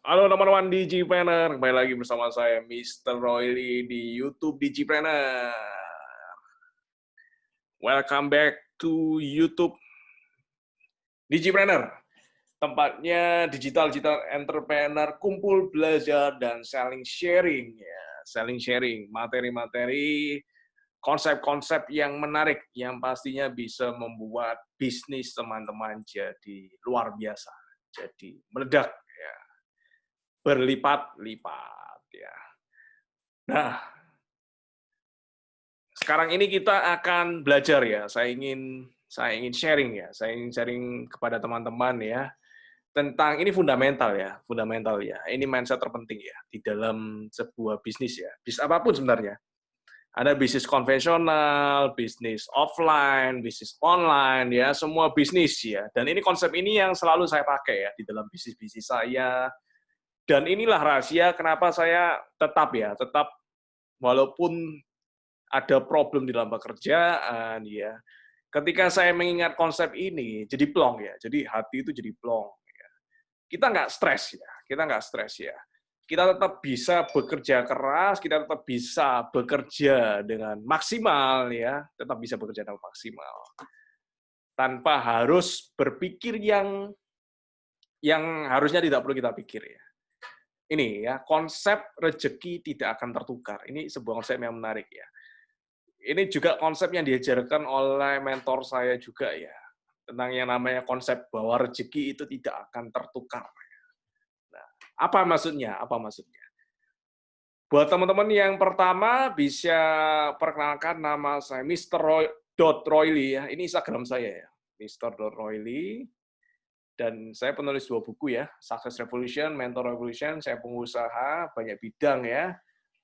Halo teman-teman Digipreneur, kembali lagi bersama saya Mr. Royli di YouTube Digipreneur. Welcome back to YouTube Digipreneur, tempatnya digital entrepreneur kumpul belajar dan saling sharing ya, saling sharing materi-materi, konsep-konsep yang menarik yang pastinya bisa membuat bisnis teman-teman jadi luar biasa, jadi meledak ya, berlipat-lipat ya. Nah, sekarang ini kita akan belajar ya. Saya ingin sharing ya. Saya ingin sharing kepada teman-teman ya tentang ini fundamental ya, fundamental ya. Ini mindset terpenting ya di dalam sebuah bisnis ya. Bisnis apapun sebenarnya. Ada bisnis konvensional, bisnis offline, bisnis online ya, semua bisnis ya. Dan ini konsep ini yang selalu saya pakai ya di dalam bisnis-bisnis saya. Dan inilah rahasia kenapa saya tetap walaupun ada problem di dalam pekerjaan ya. Ketika saya mengingat konsep ini jadi plong ya. Jadi hati itu jadi plong ya. Kita nggak stres ya. Kita nggak stres ya. Kita tetap bisa bekerja keras, kita tetap bisa bekerja dengan maksimal ya, tetap bisa bekerja dengan maksimal. Tanpa harus berpikir yang harusnya tidak perlu kita pikir ya. Ini ya, konsep rezeki tidak akan tertukar. Ini sebuah konsep yang menarik ya. Ini juga konsep yang diajarkan oleh mentor saya juga ya, tentang yang namanya konsep bahwa rezeki itu tidak akan tertukar. Nah, apa maksudnya? Apa maksudnya? Buat teman-teman yang pertama bisa perkenalkan nama saya Mr. Royli ya. Ini Instagram saya ya, Mr. Royli. Dan saya penulis 2 buku ya, Success Revolution, Mentor Revolution. Saya pengusaha banyak bidang ya,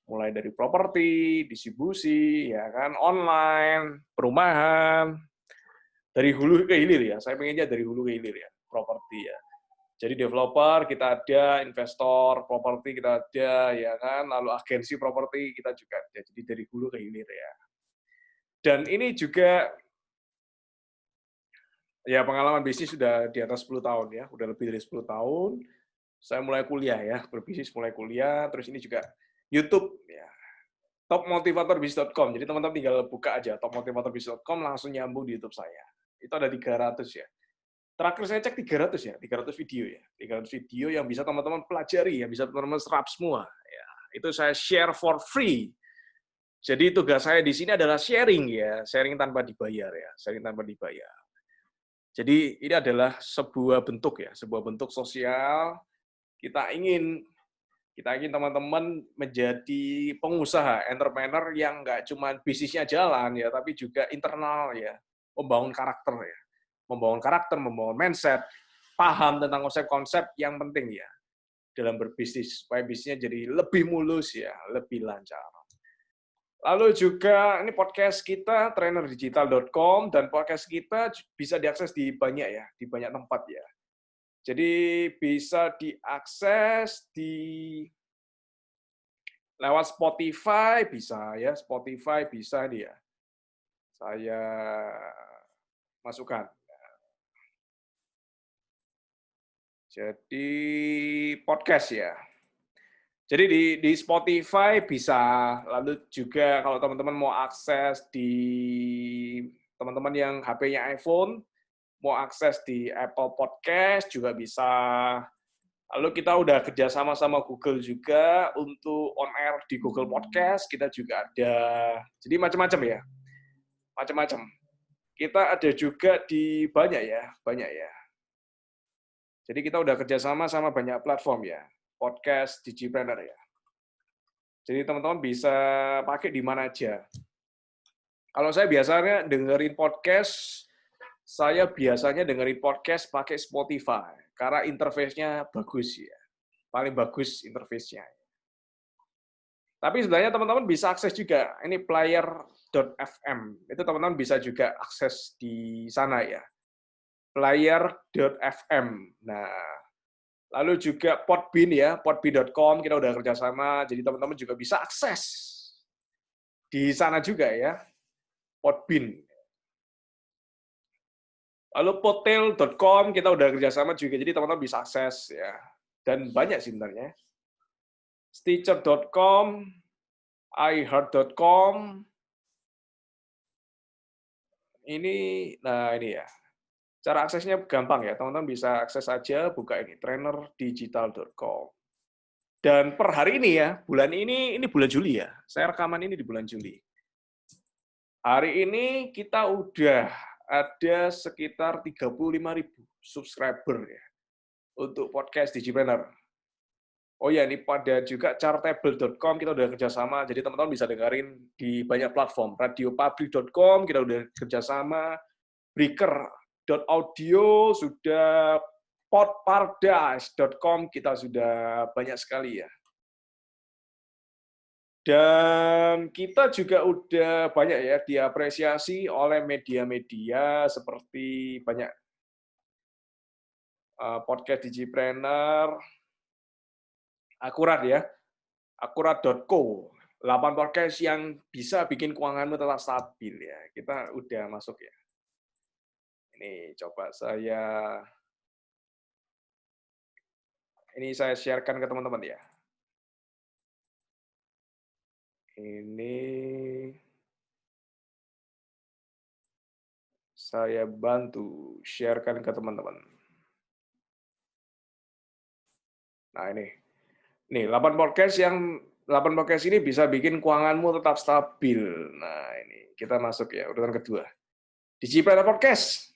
mulai dari properti, distribusi, ya kan, online, perumahan, dari hulu ke hilir ya. Saya pengennya dari hulu ke hilir ya, properti ya. Jadi developer kita ada, investor properti kita ada, ya kan, lalu agensi properti kita juga ada. Jadi dari hulu ke hilir ya. Dan ini juga ya pengalaman bisnis sudah di atas 10 tahun ya, udah lebih dari 10 tahun. Saya mulai kuliah ya, berbisnis mulai kuliah, terus ini juga YouTube ya, topmotivatorbisnis.com. Jadi teman-teman tinggal buka aja topmotivatorbisnis.com, langsung nyambung di YouTube saya. Itu ada 300 ya. Terakhir saya cek 300 ya, 300 video ya. 300 video yang bisa teman-teman pelajari, yang bisa teman-teman serap semua. Ya, itu saya share for free. Jadi tugas saya di sini adalah sharing ya, sharing tanpa dibayar ya, sharing tanpa dibayar. Jadi ini adalah sebuah bentuk ya, sebuah bentuk sosial. Kita ingin teman-teman menjadi pengusaha, entrepreneur yang nggak cuma bisnisnya jalan ya, tapi juga internal ya, membangun karakter ya, membangun mindset, paham tentang konsep-konsep yang penting ya dalam berbisnis supaya bisnisnya jadi lebih mulus ya, lebih lancar. Lalu juga ini podcast kita trainerdigital.com dan podcast kita bisa diakses di banyak ya, di banyak tempat ya. Jadi bisa diakses lewat Spotify bisa ya, Spotify bisa dia. Saya masukkan. Jadi podcast ya. Jadi di Spotify bisa, lalu juga kalau teman-teman mau akses di teman-teman yang HP-nya iPhone, mau akses di Apple Podcast juga bisa. Lalu kita udah kerja sama Google juga untuk on air di Google Podcast, kita juga ada. Jadi macam-macam ya, macam-macam. Kita ada juga di banyak ya. Jadi kita udah kerja sama banyak platform ya, podcast Digipreneur ya. Jadi teman-teman bisa pakai di mana aja. Kalau saya biasanya dengerin podcast pakai Spotify, karena interface-nya bagus ya. Paling bagus interface-nya. Tapi sebenarnya teman-teman bisa akses juga, ini player.fm, itu teman-teman bisa juga akses di sana ya, player.fm. Nah, lalu juga Podbean ya, podbean.com, kita udah kerjasama, jadi teman-teman juga bisa akses di sana juga ya, Podbean. Lalu podtail.com, kita udah kerjasama juga, jadi teman-teman bisa akses ya. Dan banyak sih sebenarnya. Stitcher.com, iHeart.com, nah ini ya. Cara aksesnya gampang ya, teman-teman bisa akses aja, buka ini, trainerdigital.com. Dan per hari ini ya, bulan ini bulan Juli ya, saya rekaman ini di bulan Juli. Hari ini kita udah ada sekitar 35.000 subscriber ya, untuk podcast Digipreneur. Oh ya, ini pada juga chartable.com kita udah kerjasama, jadi teman-teman bisa dengerin di banyak platform. Radiopublic.com kita udah kerjasama, Breaker.audio sudah, podparadise.com kita sudah banyak sekali ya. Dan kita juga udah banyak ya diapresiasi oleh media-media seperti banyak podcast Digipreneur, Akurat ya, akurat.co, 8 podcast yang bisa bikin keuanganmu tetap stabil ya. Kita udah masuk ya. Ini coba saya sharekan ke teman-teman ya. Ini saya bantu sharekan ke teman-teman. Nah ini 8 podcast ini bisa bikin keuanganmu tetap stabil. Nah ini kita masuk ya urutan kedua. Digipreneur Podcast.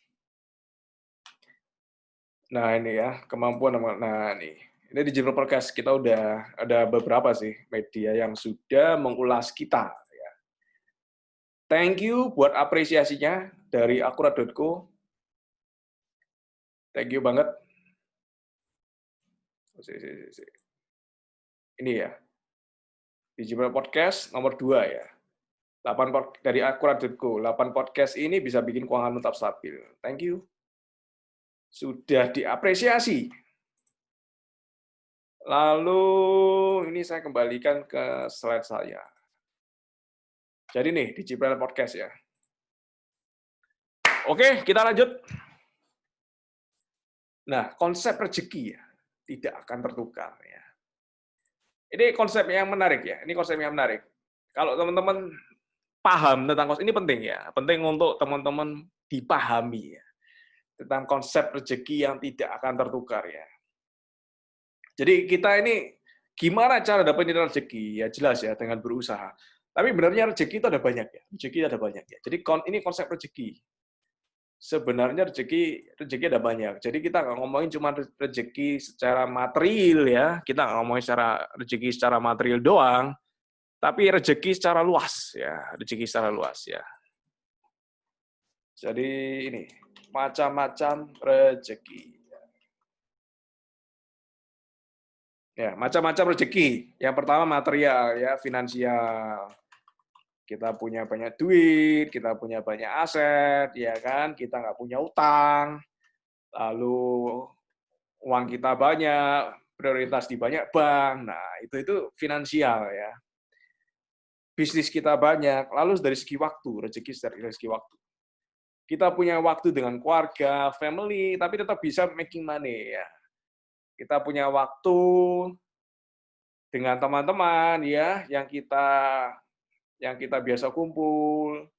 Nah ini ya kemampuan. Nah ini Digipreneur Podcast kita udah ada beberapa sih media yang sudah mengulas kita. Ya. Thank you buat apresiasinya dari akurat.co. Thank you banget. Ini ya. Digipreneur Podcast nomor 2 ya. 8 dari akurat.co. 8 podcast ini bisa bikin keuangan tetap stabil. Thank you. Sudah diapresiasi. Lalu ini saya kembalikan ke slide saya. Jadi nih, Digipreneur Podcast ya. Oke, kita lanjut. Nah, konsep rezeki ya, tidak akan tertukar ya. Ini konsep yang menarik ya. Ini konsep yang menarik. Kalau teman-teman paham tentang konsep ini penting ya. Penting untuk teman-teman dipahami ya. Tentang konsep rezeki yang tidak akan tertukar ya. Jadi kita ini gimana cara dapetin rezeki? Ya jelas ya dengan berusaha. Tapi benarnya rezeki itu ada banyak ya. Rezeki ada banyak ya. Jadi ini konsep rezeki. Sebenarnya rezeki ada banyak. Jadi kita nggak ngomongin cuma rezeki secara material ya. Kita nggak ngomongin rezeki secara material doang. Tapi rezeki secara luas ya. Rezeki secara luas ya. Jadi ini macam-macam rezeki. Ya, macam-macam rezeki. Yang pertama material ya, finansial. Kita punya banyak duit, kita punya banyak aset, ya kan? Kita nggak punya utang, lalu uang kita banyak, prioritas di banyak bank. Nah, itu finansial ya. Bisnis kita banyak, lalu dari segi waktu, rezeki dari segi waktu. Kita punya waktu dengan keluarga, family, tapi tetap bisa making money ya. Kita punya waktu dengan teman-teman ya yang kita biasa kumpul.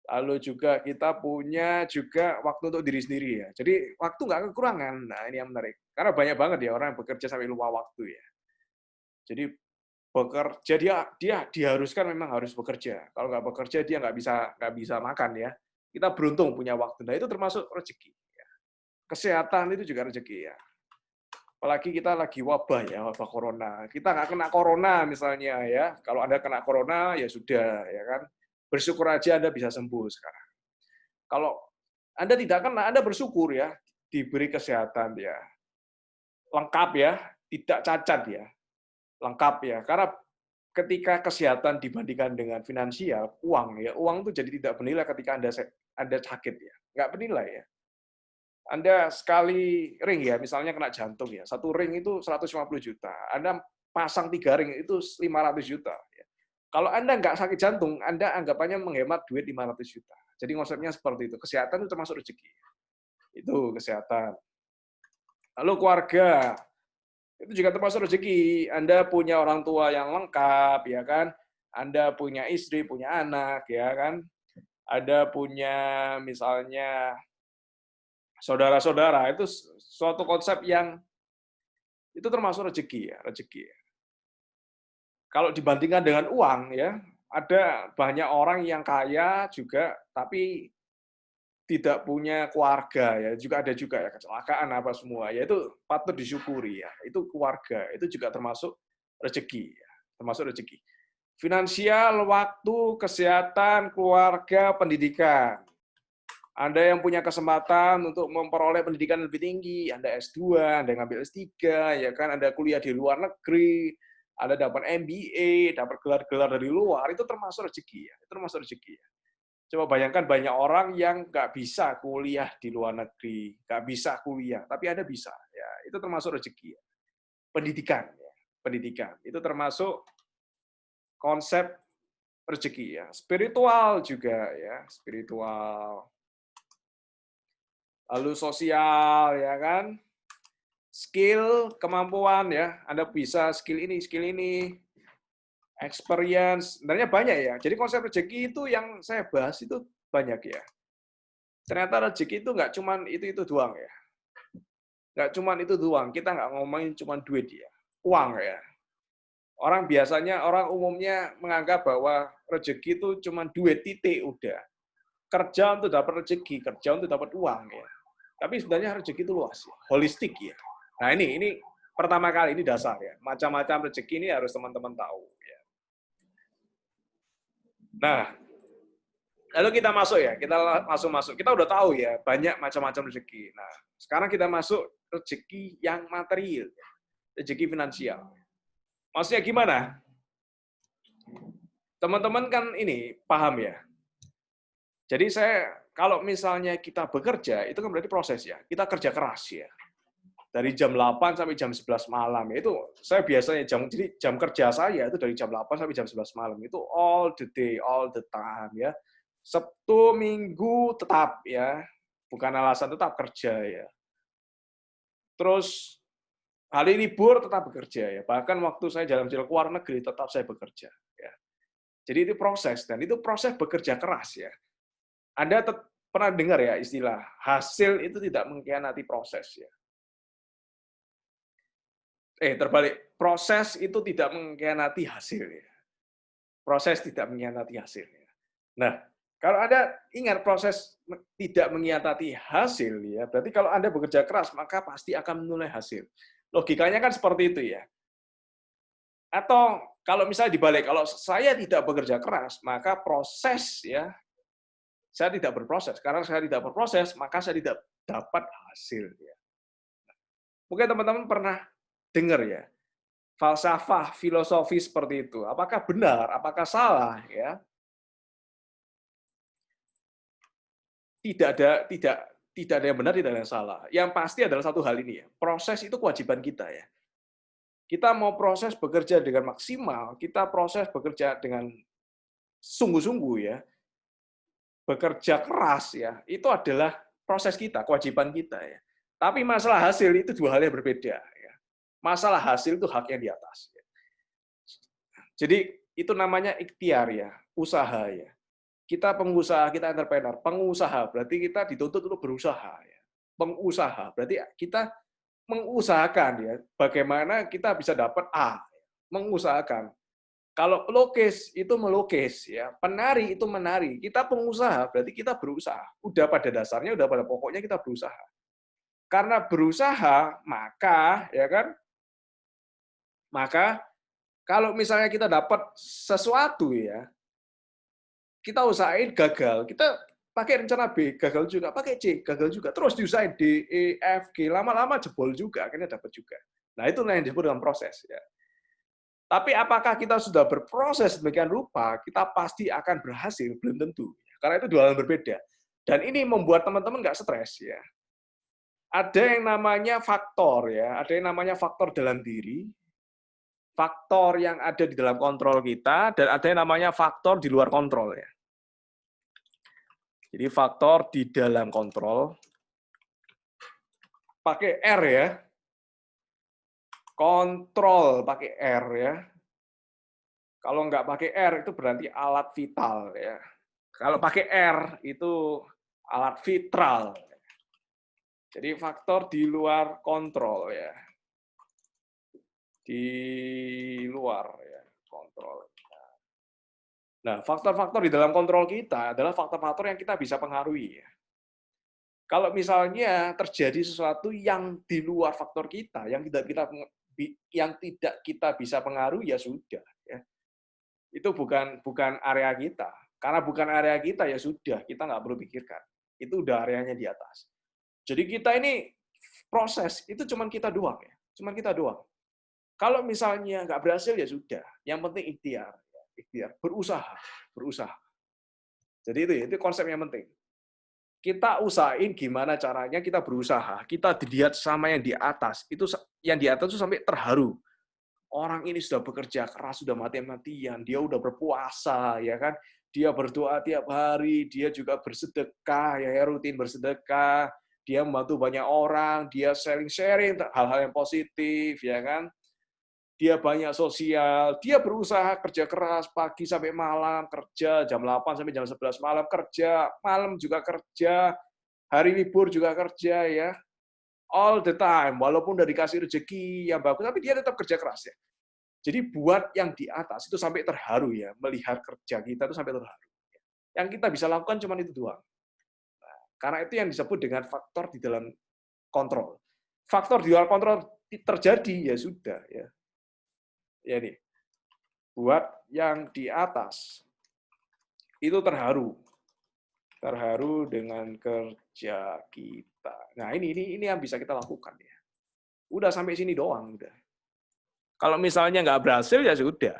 Lalu juga kita punya juga waktu untuk diri sendiri ya. Jadi waktu nggak kekurangan. Nah ini yang menarik. Karena banyak banget ya orang yang bekerja sampai lupa waktu ya. Jadi bekerja dia diharuskan memang harus bekerja. Kalau nggak bekerja dia nggak bisa makan ya. Kita beruntung punya waktu. Nah itu termasuk rezeki. Ya. Kesehatan itu juga rezeki ya. Apalagi kita lagi wabah ya, wabah corona. Kita nggak kena corona misalnya ya. Kalau Anda kena corona ya sudah ya kan. Bersyukur aja Anda bisa sembuh sekarang. Kalau Anda tidak kena, Anda bersyukur ya, diberi kesehatan ya. Lengkap ya, tidak cacat ya. Lengkap ya. Karena ketika kesehatan dibandingkan dengan finansial, uang itu jadi tidak bernilai ketika Anda sakit ya. Nggak bernilai ya. Anda sekali ring ya, misalnya kena jantung ya, satu ring itu 150 juta. Anda pasang 3 ring itu 500 juta. Ya. Kalau Anda nggak sakit jantung, Anda anggapannya menghemat duit 500 juta. Jadi konsepnya seperti itu. Kesehatan itu termasuk rezeki. Itu kesehatan. Lalu keluarga. Itu juga termasuk rezeki. Anda punya orang tua yang lengkap, ya kan? Anda punya istri, punya anak, ya kan? Anda punya misalnya saudara-saudara, itu suatu konsep yang itu termasuk rezeki ya, rezeki. Kalau dibandingkan dengan uang ya, ada banyak orang yang kaya juga tapi tidak punya keluarga ya, juga ada juga ya kecelakaan apa semua. Ya itu patut disyukuri ya. Itu keluarga, itu juga termasuk rezeki ya, termasuk rezeki. Finansial, waktu, kesehatan, keluarga, pendidikan. Anda yang punya kesempatan untuk memperoleh pendidikan lebih tinggi, Anda S2, Anda ngambil S3, ya kan, Anda kuliah di luar negeri, Anda dapat MBA, dapat gelar-gelar dari luar, itu termasuk rezeki ya, itu termasuk rezeki ya. Coba bayangkan banyak orang yang nggak bisa kuliah di luar negeri, nggak bisa kuliah, tapi Anda bisa, ya itu termasuk rezeki ya. Pendidikan, ya. Pendidikan itu termasuk konsep rezeki ya. Spiritual juga ya, spiritual. Lalu sosial, ya kan? Skill, kemampuan, ya. Anda bisa skill ini, experience. Sebenarnya banyak ya. Jadi konsep rezeki itu yang saya bahas itu banyak ya. Ternyata rezeki itu nggak cuma itu doang ya. Nggak cuma itu doang. Kita nggak ngomongin cuma duit ya. Uang ya. Orang biasanya, orang umumnya menganggap bahwa rezeki itu cuma duit, titik, udah. Kerja untuk dapat rezeki, kerja untuk dapat uang ya. Tapi sebenarnya rezeki itu luas, ya. Holistik ya. Nah ini pertama kali, ini dasar ya. Macam-macam rezeki ini harus teman-teman tahu. Ya. Nah, lalu kita masuk ya, kita masuk. Kita udah tahu ya, banyak macam-macam rezeki. Nah, sekarang kita masuk rezeki yang material, rezeki finansial. Maksudnya gimana? Teman-teman kan ini paham ya. Jadi kalau misalnya kita bekerja, itu kan berarti proses ya. Kita kerja keras ya. Dari jam 8 sampai jam 11 malam. Itu saya biasanya jadi jam kerja saya itu dari jam 8 sampai jam 11 malam. Itu all the day, all the time ya. Sabtu, Minggu tetap ya. Bukan alasan tetap kerja ya. Terus hari libur tetap bekerja ya. Bahkan waktu saya jalan-jalan ke luar negeri tetap saya bekerja ya. Jadi itu proses dan itu proses bekerja keras ya. Anda pernah dengar ya istilah hasil itu tidak mengkhianati proses ya. Terbalik, proses itu tidak mengkhianati hasil ya. Proses tidak mengkhianati hasil ya. Nah, kalau Anda ingat proses tidak mengkhianati hasil ya, berarti kalau Anda bekerja keras maka pasti akan menulai hasil. Logikanya kan seperti itu ya. Atau kalau misalnya dibalik, kalau saya tidak bekerja keras, maka proses ya, saya tidak berproses. Karena saya tidak berproses, maka saya tidak dapat hasil ya. Mungkin teman-teman pernah dengar ya, falsafah, filosofi seperti itu. Apakah benar? Apakah salah? Ya, tidak ada yang benar, tidak ada yang salah. Yang pasti adalah satu hal ini ya. Proses itu kewajiban kita ya. Kita mau proses bekerja dengan maksimal, kita proses bekerja dengan sungguh-sungguh ya, bekerja keras ya. Itu adalah proses kita, kewajiban kita ya. Tapi masalah hasil itu dua hal yang berbeda ya. Masalah hasil itu hak yang di atas. Ya. Jadi itu namanya ikhtiar ya, usaha ya. Kita pengusaha, kita entrepreneur. Pengusaha berarti kita dituntut untuk berusaha ya. Pengusaha berarti kita mengusahakan ya, bagaimana kita bisa dapat A. Mengusahakan. Kalau pelukis itu melukis ya, penari itu menari. Kita pengusaha berarti kita berusaha. Udah pada dasarnya, udah pada pokoknya kita berusaha. Karena berusaha, maka ya kan? Maka kalau misalnya kita dapat sesuatu ya, kita usahain gagal, kita pakai rencana B, gagal juga, pakai C, gagal juga, terus diusahain D, E, F, G, lama-lama jebol juga, akhirnya dapat juga. Nah, itu yang disebut dengan proses. Ya. Tapi apakah kita sudah berproses demikian rupa, kita pasti akan berhasil? Belum tentu. Karena itu dua hal yang berbeda. Dan ini membuat teman-teman nggak stres. Ya. Ada yang namanya faktor, ya. Ada yang namanya faktor dalam diri, faktor yang ada di dalam kontrol kita, dan ada yang namanya faktor di luar kontrol. Ya. Jadi faktor di dalam kontrol, pakai R ya. Kontrol pakai R ya. Kalau nggak pakai R itu berarti alat vital ya. Kalau pakai R itu alat vitral. Jadi faktor di luar kontrol ya. Di luar ya kontrol. Nah, faktor-faktor di dalam kontrol kita adalah faktor-faktor yang kita bisa pengaruhi ya. Kalau misalnya terjadi sesuatu yang di luar faktor kita, yang tidak kita bisa pengaruhi ya sudah ya. Itu bukan area kita. Karena bukan area kita ya sudah, kita nggak perlu pikirkan. Itu udah areanya di atas. Jadi kita ini proses itu cuman kita doang ya, cuman kita doang. Kalau misalnya nggak berhasil ya sudah, yang penting ikhtiar, berusaha. Jadi itu konsep yang penting. Kita usahain gimana caranya kita berusaha, kita dilihat sama yang di atas, itu yang di atas itu sampai terharu. Orang ini sudah bekerja keras, sudah mati-matian, dia udah berpuasa, ya kan? Dia berdoa tiap hari, dia juga bersedekah, ya rutin bersedekah, dia membantu banyak orang, dia sharing-sharing hal-hal yang positif, ya kan? Dia banyak sosial, dia berusaha kerja keras pagi sampai malam, kerja jam 8 sampai jam 11 malam kerja, malam juga kerja, hari libur juga kerja ya. All the time, walaupun udah dikasih rezeki yang bagus, tapi dia tetap kerja keras ya. Jadi buat yang di atas itu sampai terharu ya, melihat kerja kita itu sampai terharu. Yang kita bisa lakukan cuma itu doang. Nah, karena itu yang disebut dengan faktor di dalam kontrol. Faktor di luar kontrol terjadi ya sudah ya. Ya nih, buat yang di atas itu terharu dengan kerja kita. Nah ini yang bisa kita lakukan ya. Udah sampai sini doang udah. Kalau misalnya nggak berhasil ya sudah,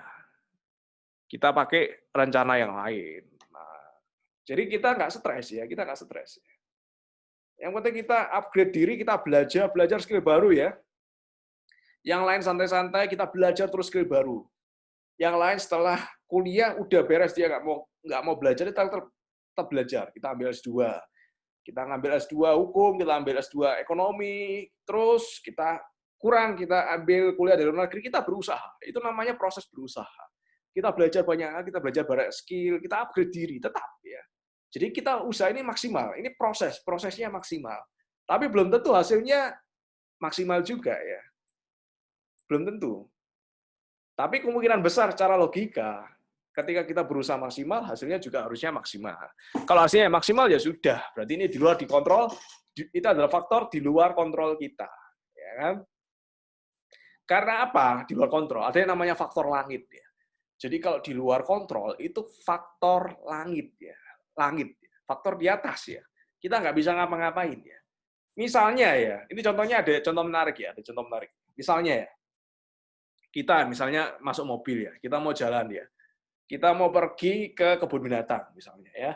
kita pakai rencana yang lain. Nah, jadi kita nggak stres ya, kita nggak stres. Yang penting kita upgrade diri, kita belajar skill baru ya. Yang lain santai-santai, kita belajar terus skill baru. Yang lain setelah kuliah udah beres, dia nggak mau belajar, kita tetap belajar. Kita ambil S2. Kita ngambil S2 hukum, kita ambil S2 ekonomi, terus kita ambil kuliah dari luar negeri, kita berusaha. Itu namanya proses berusaha. Kita belajar banyak, kita belajar banyak skill, kita upgrade diri, tetap ya. Jadi kita usaha ini maksimal, ini prosesnya maksimal. Tapi belum tentu hasilnya maksimal juga ya. Belum tentu. Tapi kemungkinan besar secara logika, ketika kita berusaha maksimal, hasilnya juga harusnya maksimal. Kalau hasilnya maksimal ya sudah, berarti ini di luar dikontrol, itu adalah faktor di luar kontrol kita. Ya kan? Karena apa? Di luar kontrol. Ada yang namanya faktor langit. Ya. Jadi kalau di luar kontrol, itu faktor langit. Ya. Langit. Faktor di atas. Ya. Kita nggak bisa ngapa-ngapain. Ya. Misalnya ya, ini contohnya ada contoh menarik ya. Ada contoh menarik. Misalnya ya, kita misalnya masuk mobil ya, kita mau jalan ya. Kita mau pergi ke kebun binatang misalnya ya.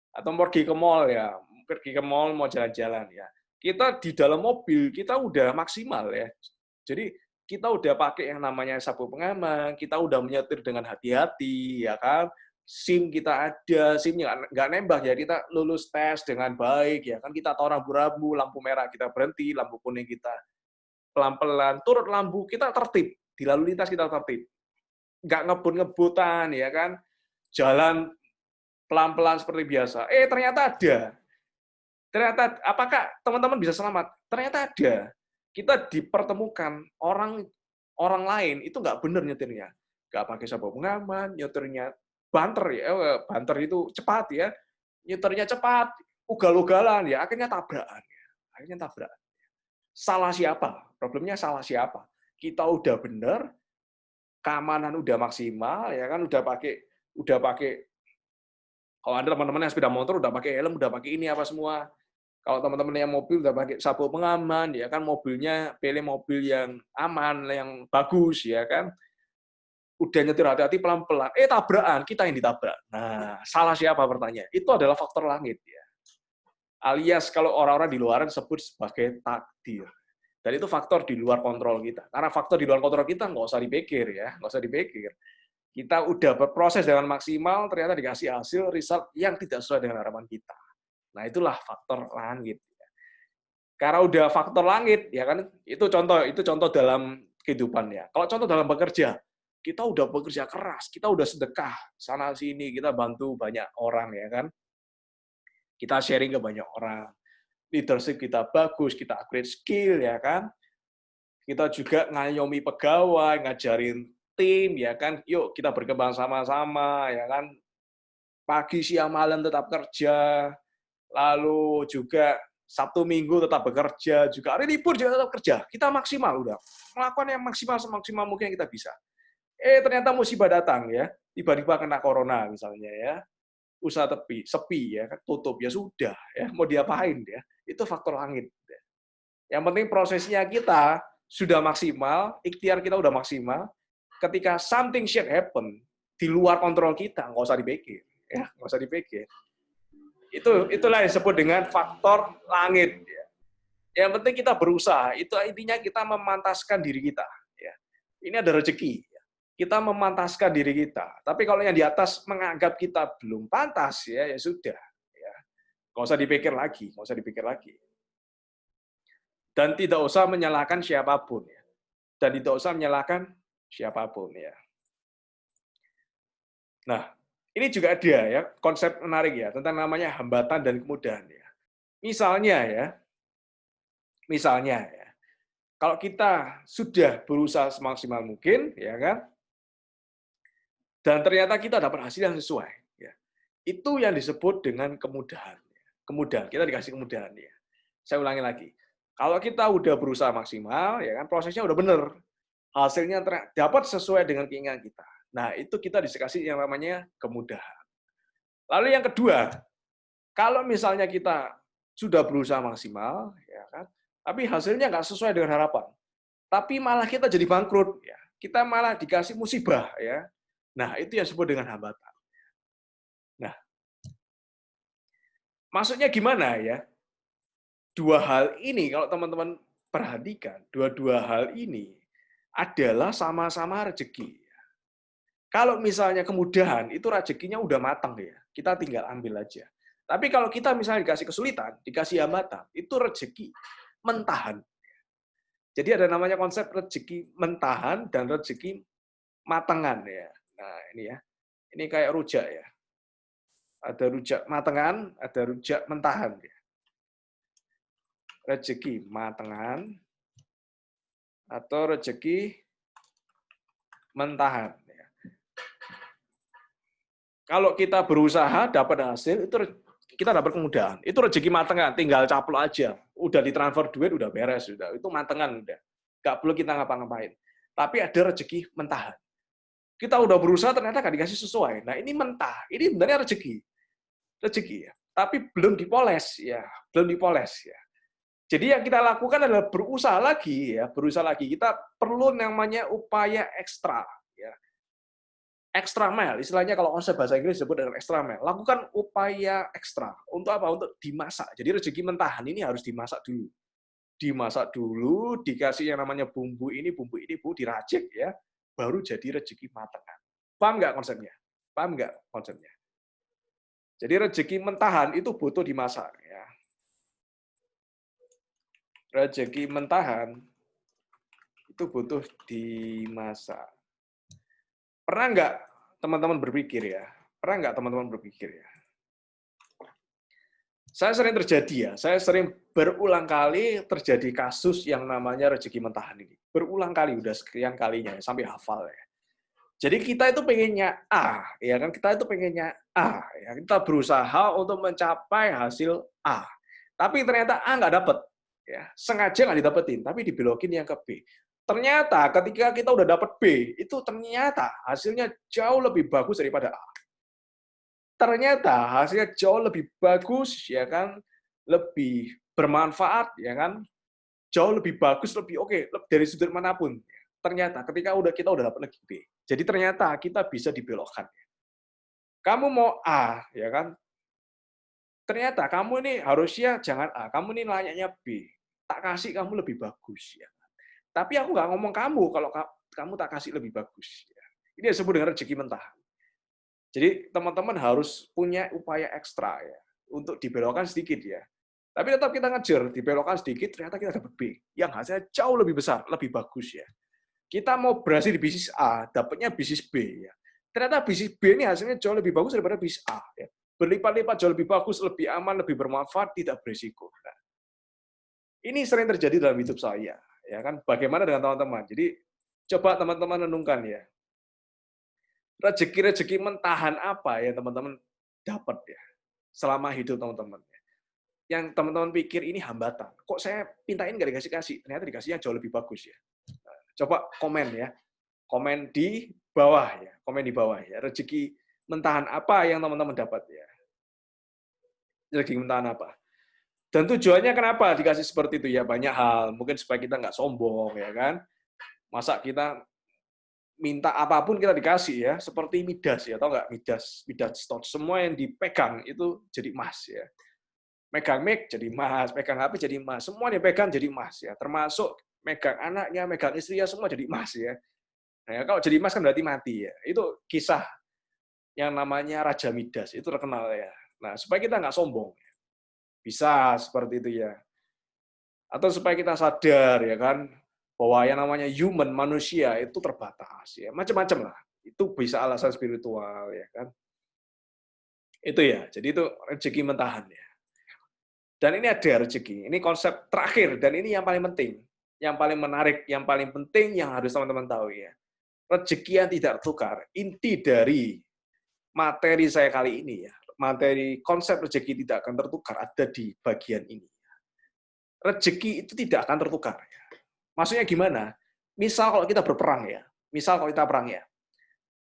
Atau pergi ke mall ya, pergi ke mall mau jalan-jalan ya. Kita di dalam mobil kita udah maksimal ya. Jadi kita udah pakai yang namanya sabuk pengaman, kita udah menyetir dengan hati-hati ya kan. SIM kita ada, SIM-nya nggak nembak ya, kita lulus tes dengan baik ya kan, kita tahu rambu-rambu, lampu merah kita berhenti, lampu kuning kita pelan-pelan, turut lampu kita tertib, di lalu lintas kita tertib. Nggak ngebut-ngebutan ya kan, jalan pelan-pelan seperti biasa. Ternyata ada. Ternyata, apakah teman-teman bisa selamat? Ternyata ada. Kita dipertemukan orang lain itu nggak benar nyetirnya. Nggak pakai sabuk pengaman, nyetirnya banter ya, banter itu cepat ya. Nyetirnya cepat, ugal-ugalan ya, akhirnya tabrakan. Akhirnya tabrakan. Salah siapa? Problemnya salah siapa? Kita udah benar, keamanan udah maksimal ya kan, udah pakai kalau ada teman-teman yang sepeda motor udah pakai helm, udah pakai ini apa semua. Kalau teman-teman yang mobil udah pakai sabuk pengaman, ya kan mobilnya pilih mobil yang aman, yang bagus ya kan. Udah nyetir hati-hati pelan-pelan, tabrakan, kita yang ditabrak. Nah, salah siapa pertanyaan? Itu adalah faktor langit ya. Alias kalau orang-orang di luaran sebut sebagai takdir. Dan itu faktor di luar kontrol kita. Karena faktor di luar kontrol kita nggak usah dipikir ya, nggak usah dipikir. Kita udah berproses dengan maksimal, ternyata dikasih hasil result yang tidak sesuai dengan harapan kita. Nah, itulah faktor langit. Karena udah faktor langit, ya kan, itu contoh dalam kehidupannya. Kalau contoh dalam bekerja, kita udah bekerja keras, kita udah sedekah sana sini, kita bantu banyak orang ya kan. Kita sharing ke banyak orang. Leadership kita bagus, kita upgrade skill ya kan. Kita juga ngayomi pegawai, ngajarin tim ya kan. Yuk kita berkembang sama-sama ya kan. Pagi, siang, malam tetap kerja. Lalu juga Sabtu Minggu tetap bekerja, juga hari libur juga tetap kerja. Kita maksimal udah. Melakukan yang maksimal semaksimal mungkin yang kita bisa. Ternyata musibah datang ya. Tiba-tiba kena corona misalnya ya. Usaha sepi ya, tutup ya sudah ya. Mau diapain ya? Itu faktor langit. Yang penting prosesnya kita sudah maksimal, ikhtiar kita udah maksimal. Ketika something shit happen di luar kontrol kita, nggak usah dipikir, ya nggak usah dipikir. Itulah yang disebut dengan faktor langit. Ya. Yang penting kita berusaha. Itu intinya kita memantaskan diri kita. Ya. Ini ada rezeki. Ya. Kita memantaskan diri kita. Tapi kalau yang di atas menganggap kita belum pantas, ya sudah. Ya. Nggak usah dipikir lagi. Nggak usah dipikir lagi. Dan tidak usah menyalahkan siapapun. Ya. Dan tidak usah menyalahkan siapapun. Ya. Nah, ini juga ada ya konsep menarik ya tentang namanya hambatan dan kemudahan ya. Misalnya ya, kalau kita sudah berusaha semaksimal mungkin ya kan, dan ternyata kita dapat hasil yang sesuai, ya, itu yang disebut dengan kemudahan. Kemudahan kita dikasih kemudahan ya. Saya ulangi lagi, kalau kita udah berusaha maksimal ya kan, prosesnya udah bener, hasilnya dapat sesuai dengan keinginan kita. Nah, itu kita dikasih yang namanya kemudahan. Lalu yang kedua, kalau misalnya kita sudah berusaha maksimal, ya kan, tapi hasilnya nggak sesuai dengan harapan, tapi malah kita jadi bangkrut, ya, kita malah dikasih musibah, ya. Nah, itu yang disebut dengan hambatan. Nah, maksudnya gimana ya? Dua hal ini kalau teman-teman perhatikan, dua hal ini adalah sama-sama rezeki. Kalau misalnya kemudahan, itu rezekinya udah matang ya. Kita tinggal ambil aja. Tapi kalau kita misalnya dikasih kesulitan, dikasih hambatan, itu rezeki mentahan. Jadi ada namanya konsep rezeki mentahan dan rezeki matangan ya. Nah, ini ya. Ini kayak rujak ya. Ada rujak matangan, ada rujak mentahan ya. Rezeki matangan atau rezeki mentahan. Kalau kita berusaha dapat hasil, itu kita dapat kemudahan. Itu rezeki matengan, tinggal caplok aja. Udah ditransfer duit, udah beres. Udah. Itu matengan. Udah. Nggak perlu kita ngapa-ngapain. Tapi ada rezeki mentahan. Kita udah berusaha, ternyata nggak dikasih sesuai. Nah, ini mentah. Ini sebenarnya rezeki. Rezeki ya. Tapi belum dipoles. Ya, belum dipoles. Ya. Jadi yang kita lakukan adalah berusaha lagi. Ya, berusaha lagi. Kita perlu namanya upaya ekstra. Ya. Extra mile, istilahnya kalau konsep bahasa Inggris disebut dengan extra mile. Lakukan upaya ekstra. Untuk apa? Untuk dimasak. Jadi rezeki mentahan ini harus dimasak dulu. Dimasak dulu, dikasih yang namanya bumbu ini, bu, diracik ya, baru jadi rezeki matangan. Paham nggak konsepnya? Paham nggak konsepnya? Jadi rezeki mentahan itu butuh dimasak. Ya. Rezeki mentahan itu butuh dimasak. Pernah nggak teman-teman berpikir ya? Pernah nggak teman-teman berpikir ya? Saya sering terjadi ya, saya sering berulang kali terjadi kasus yang namanya rezeki mentahan ini. Berulang kali, udah sekian kalinya, sampai hafal ya. Jadi kita itu pengennya A, ya kan? Kita itu pengennya A, ya. Kita berusaha untuk mencapai hasil A. Tapi ternyata A nggak dapet, ya. Sengaja nggak didapetin, tapi dibelokin yang ke B. Ternyata ketika kita udah dapet B, itu ternyata hasilnya jauh lebih bagus daripada A. Ternyata hasilnya jauh lebih bagus, ya kan, lebih bermanfaat, ya kan, jauh lebih bagus, lebih oke dari sudut manapun. Ternyata ketika kita udah dapat lagi B, jadi ternyata kita bisa dibelokkan. Kamu mau A, ya kan, ternyata kamu ini harusnya jangan A, kamu ini layaknya B. Tak kasih kamu lebih bagus, ya. Tapi aku nggak ngomong kamu kalau kamu tak kasih lebih bagus. Ya. Ini disebut dengan rezeki mentahan. Jadi teman-teman harus punya upaya ekstra ya untuk dibelokkan sedikit ya. Tapi tetap kita ngejar, dibelokkan sedikit ternyata kita dapat B yang hasilnya jauh lebih besar, lebih bagus ya. Kita mau berhasil di bisnis A, dapatnya bisnis B ya. Ternyata bisnis B ini hasilnya jauh lebih bagus daripada bisnis A ya. Berlipat-lipat jauh lebih bagus, lebih aman, lebih bermanfaat, tidak berisiko. Nah, ini sering terjadi dalam hidup saya, ya kan? Bagaimana dengan teman-teman? Jadi coba teman-teman renungkan ya. Rezeki-rezeki mentahan apa yang teman-teman dapat ya selama hidup teman-teman. Yang teman-teman pikir ini hambatan. Kok saya pintain nggak dikasih-kasih? Ternyata dikasihnya jauh lebih bagus ya. Coba komen ya. Komen di bawah ya. Komen di bawah ya. Rezeki mentahan apa yang teman-teman dapat ya. Rezeki mentahan apa. Dan tujuannya kenapa dikasih seperti itu ya? Banyak hal. Mungkin supaya kita nggak sombong ya kan. Masa kita minta apapun kita dikasih ya. Seperti Midas ya. Tahu nggak Midas? Midas Touch. Semua yang dipegang itu jadi emas ya. Megang mic jadi emas, megang HP jadi emas, semua dipegang jadi emas ya, termasuk megang anaknya, megang istrinya semua jadi emas ya. Nah, kalau jadi emas kan berarti mati ya. Itu kisah yang namanya Raja Midas, itu terkenal ya. Nah, supaya kita nggak sombong, bisa seperti itu ya. Atau supaya kita sadar ya kan, bahwa yang namanya human, manusia itu terbatas ya, macam-macam lah. Itu bisa alasan spiritual ya kan. Itu ya, jadi itu rezeki mentahan ya. Dan ini ada rezeki. Ini konsep terakhir, dan ini yang paling penting. Yang paling menarik, yang paling penting, yang harus teman-teman tahu ya. Rezeki yang tidak tertukar. Inti dari materi saya kali ini ya. Materi konsep rezeki tidak akan tertukar ada di bagian ini. Rezeki itu tidak akan tertukar. Maksudnya gimana? Misal kalau kita berperang ya. Misal kalau kita perang ya.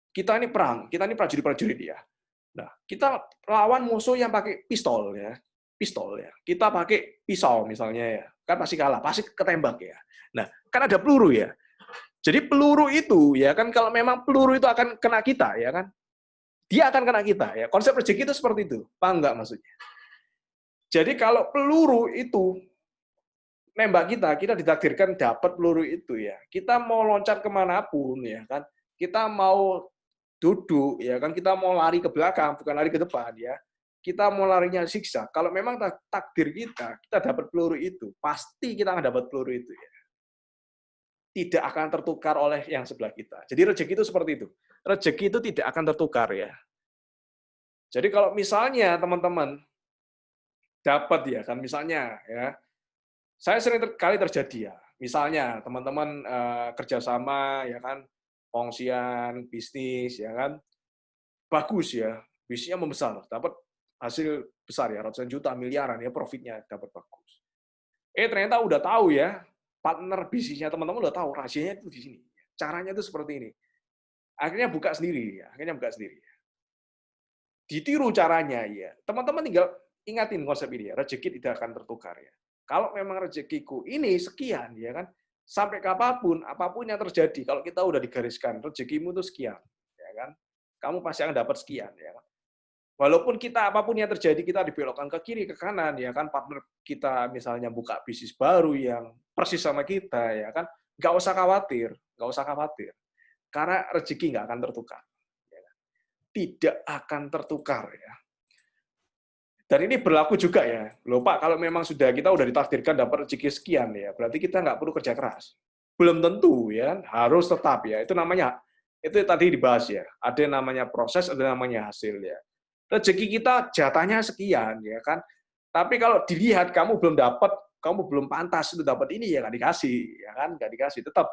Kita ini perang, kita ini prajurit-prajurit ya. Nah, kita lawan musuh yang pakai pistol ya. Pistol ya. Kita pakai pisau misalnya ya. Kan pasti kalah, pasti ketembak ya. Nah, kan ada peluru ya. Jadi peluru itu ya kan, kalau memang peluru itu akan kena kita ya kan. Dia akan kena kita ya. Konsep rezeki itu seperti itu. Paham nggak maksudnya? Jadi kalau peluru itu nembak kita, kita ditakdirkan dapat peluru itu ya. Kita mau loncat kemanapun ya kan. Kita mau duduk ya kan, kita mau lari ke belakang bukan lari ke depan ya, kita mau larinya siksa, kalau memang takdir kita dapat peluru itu, pasti kita akan dapat peluru itu ya, tidak akan tertukar oleh yang sebelah kita. Jadi rezeki itu seperti itu, rezeki itu tidak akan tertukar ya. Jadi kalau misalnya teman-teman dapat ya kan, misalnya ya, saya sering kali terjadi ya, misalnya teman-teman kerjasama ya kan, kongsian bisnis ya kan, bagus ya, bisnisnya membesar, dapat hasil besar ya, ratusan juta, miliaran ya, profitnya dapat bagus. Ternyata udah tahu ya, partner bisnisnya teman-teman udah tahu, rahasianya itu di sini. Caranya itu seperti ini. Akhirnya buka sendiri, ya. Akhirnya buka sendiri. Ditiru caranya ya. Teman-teman tinggal ingatin konsep ini ya, rezeki tidak akan tertukar ya. Kalau memang rezekiku ini sekian ya kan, sampai kapanpun, apapun yang terjadi, kalau kita udah digariskan rezekimu itu sekian, ya kan, kamu pasti akan dapat sekian ya kan. Walaupun kita apapun yang terjadi, kita dibelokkan ke kiri ke kanan ya kan, partner kita misalnya buka bisnis baru yang persis sama kita ya kan, nggak usah khawatir, nggak usah khawatir, karena rezeki nggak akan tertukar, ya kan? Tidak akan tertukar ya. Dan ini berlaku juga ya, loh Pak, kalau memang kita udah ditakdirkan dapat rezeki sekian ya, berarti kita nggak perlu kerja keras. Belum tentu ya, harus tetap ya. Itu namanya, itu tadi dibahas ya. Ada yang namanya proses, ada yang namanya hasil ya. Rezeki kita jatahnya sekian ya kan. Tapi kalau dilihat kamu belum dapat, kamu belum pantas itu dapat ini ya nggak dikasih ya kan, nggak dikasih. Tetap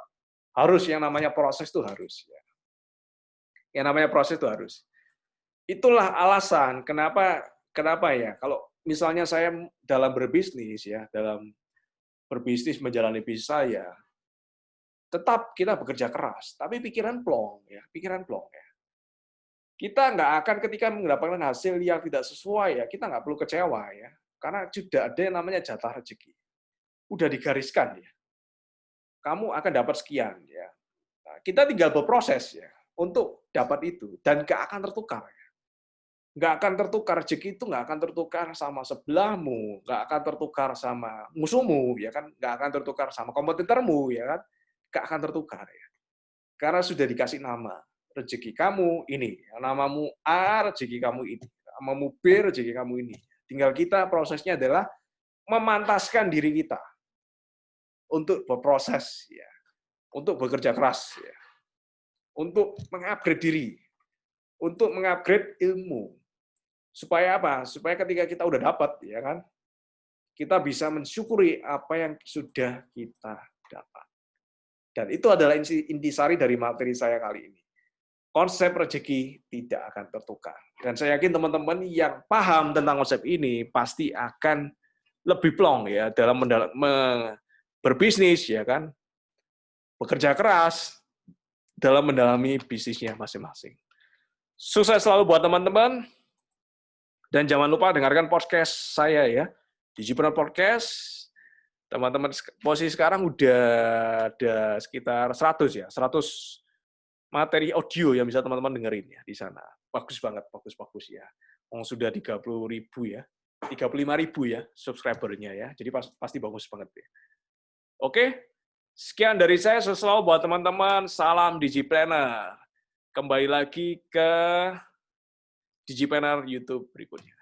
harus yang namanya proses itu harus ya. Yang namanya proses itu harus. Itulah alasan kenapa ya, kalau misalnya saya dalam berbisnis ya, dalam berbisnis menjalani bisnis saya, tetap kita bekerja keras, tapi pikiran plong ya, pikiran plong ya. Kita nggak akan ketika mendapatkan hasil yang tidak sesuai ya, kita nggak perlu kecewa ya, karena sudah ada yang namanya jatah rezeki, udah digariskan ya. Kamu akan dapat sekian ya. Nah, kita tinggal berproses ya untuk dapat itu, dan nggak akan tertukar. Nggak akan tertukar, rezeki itu nggak akan tertukar sama sebelahmu, nggak akan tertukar sama musuhmu, ya kan, nggak akan tertukar sama kompetitormu, ya kan, nggak akan tertukar ya. Karena sudah dikasih nama, rezeki kamu ini, namamu A, rezeki kamu ini, namamu B, rezeki kamu ini. Tinggal kita prosesnya adalah memantaskan diri kita untuk berproses ya. untuk bekerja keras, ya. Untuk mengupgrade diri, untuk mengupgrade ilmu. Supaya apa? Supaya ketika kita udah dapat, ya kan, kita bisa mensyukuri apa yang sudah kita dapat. Dan itu adalah intisari dari materi saya kali ini. Konsep rezeki tidak akan tertukar. Dan saya yakin teman-teman yang paham tentang konsep ini pasti akan lebih plong ya dalam berbisnis, ya kan, bekerja keras dalam mendalami bisnisnya masing-masing. Sukses selalu buat teman-teman, dan jangan lupa dengarkan podcast saya ya, Digipreneur Podcast. Teman-teman posisi sekarang udah ada sekitar 100 ya, 100 materi audio yang bisa teman-teman dengerin ya di sana. Bagus banget, bagus ya. Sudah 30.000 ya, 35.000 ya subscribernya ya. Jadi pasti bagus banget ya. Oke, sekian dari saya. Selalu buat teman-teman. Salam Digipreneur. Kembali lagi ke Digipreneur YouTube berikutnya.